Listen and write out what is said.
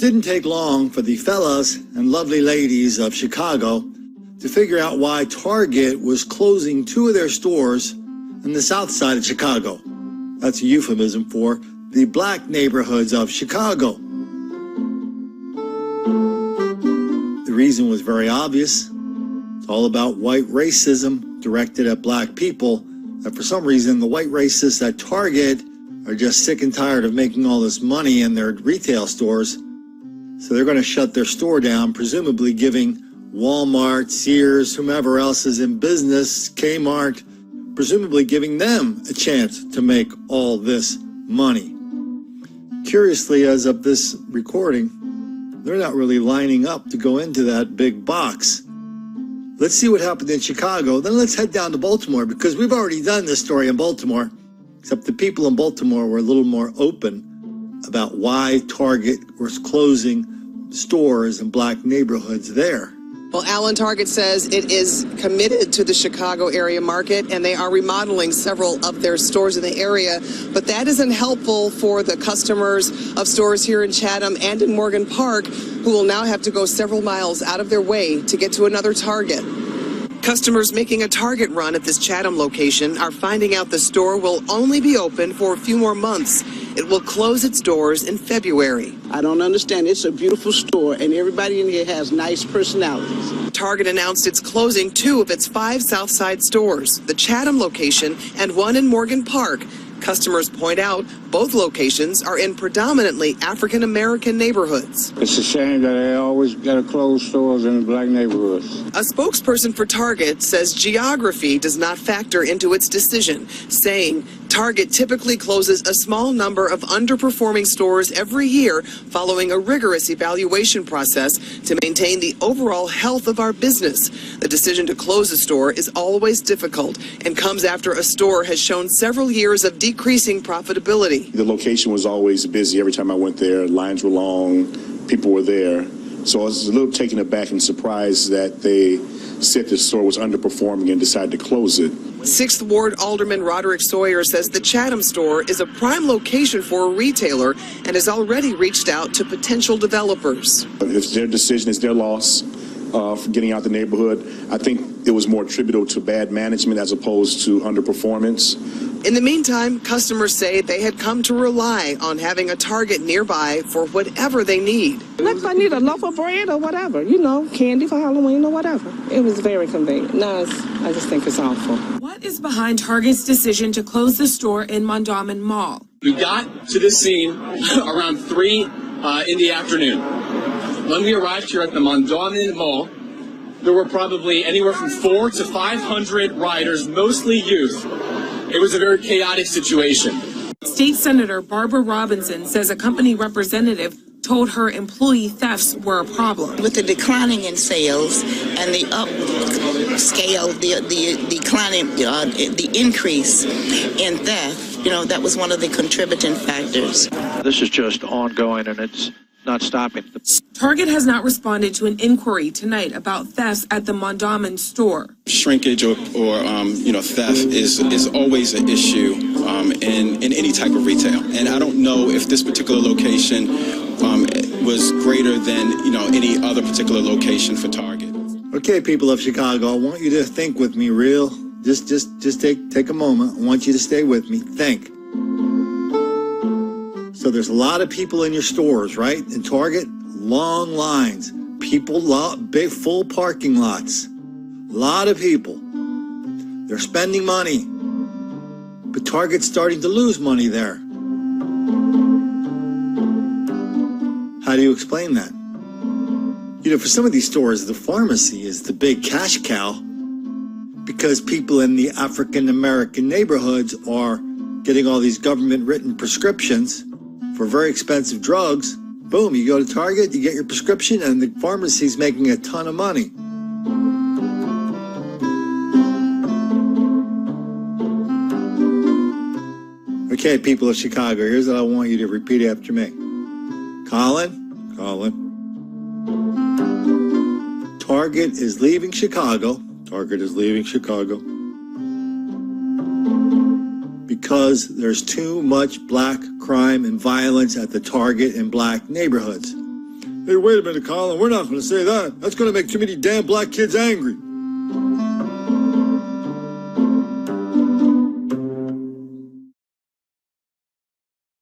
didn't take long for the fellas and lovely ladies of Chicago to figure out why Target was closing 2 of their stores in the south side of Chicago. That's a euphemism for the black neighborhoods of Chicago. The reason was very obvious. It's all about white racism directed at black people. And for some reason, the white racists at Target are just sick and tired of making all this money in their retail stores. So they're going to shut their store down, presumably giving Walmart, Sears, whomever else is in business, Kmart, presumably giving them a chance to make all this money. Curiously, as of this recording, they're not really lining up to go into that big box. Let's see what happened in Chicago. Then let's head down to Baltimore, because we've already done this story in Baltimore, except the people in Baltimore were a little more open about why Target was closing stores in black neighborhoods there. Well, Alan, Target says it is committed to the Chicago area market, and they are remodeling several of their stores in the area. But that isn't helpful for the customers of stores here in Chatham and in Morgan Park, who will now have to go several miles out of their way to get to another Target. Customers making a Target run at this Chatham location are finding out the store will only be open for a few more months. It will close its doors in February. I don't understand. It's a beautiful store, and everybody in here has nice personalities. Target announced it's closing 2 of its 5 Southside stores, the Chatham location and one in Morgan Park. Customers point out both locations are in predominantly African-American neighborhoods. It's a shame that they always got to close stores in the black neighborhoods. A spokesperson for Target says geography does not factor into its decision, saying Target typically closes a small number of underperforming stores every year following a rigorous evaluation process to maintain the overall health of our business. The decision to close a store is always difficult and comes after a store has shown several years of decreasing profitability. The location was always busy. Every time I went there, lines were long, people were there. So I was a little taken aback and surprised that they said the store was underperforming and decided to close it. 6th Ward Alderman Roderick Sawyer says the Chatham store is a prime location for a retailer and has already reached out to potential developers. If their decision is their loss for getting out the neighborhood, I think it was more attributable to bad management as opposed to underperformance. In the meantime, customers say they had come to rely on having a Target nearby for whatever they need. Like if I need a loaf of bread or whatever, candy for Halloween or whatever. It was very convenient. No, I just think it's awful. What is behind Target's decision to close the store in Mondawmin Mall? We got to this scene around 3 in the afternoon. When we arrived here at the Mondawmin Mall, there were probably anywhere from 400 to 500 rioters, mostly youth. It was a very chaotic situation. State Senator Barbara Robinson says a company representative told her employee thefts were a problem. With the declining in sales and the upscale, the declining, the increase in theft, that was one of the contributing factors. This is just ongoing, and it's not stopping. Target has not responded to an inquiry tonight about thefts at the Mondawmin store. Shrinkage or theft is always an issue in any type of retail. And I don't know if this particular location was greater than any other particular location for Target. Okay, people of Chicago, I want you to think with me just take a moment. I want you to stay with me. Think. So there's a lot of people in your stores, right? In Target, long lines, people, big full parking lots, a lot of people. They're spending money, but Target's starting to lose money there. How do you explain that? For some of these stores, the pharmacy is the big cash cow because people in the African-American neighborhoods are getting all these government-written prescriptions for very expensive drugs. Boom, you go to Target, you get your prescription, and the pharmacy's making a ton of money. Okay, people of Chicago, here's what I want you to repeat after me. Colin. Target is leaving Chicago. Target is leaving Chicago because there's too much black crime and violence at the Target in black neighborhoods. Hey, wait a minute, Colin. We're not going to say that. That's going to make too many damn black kids angry.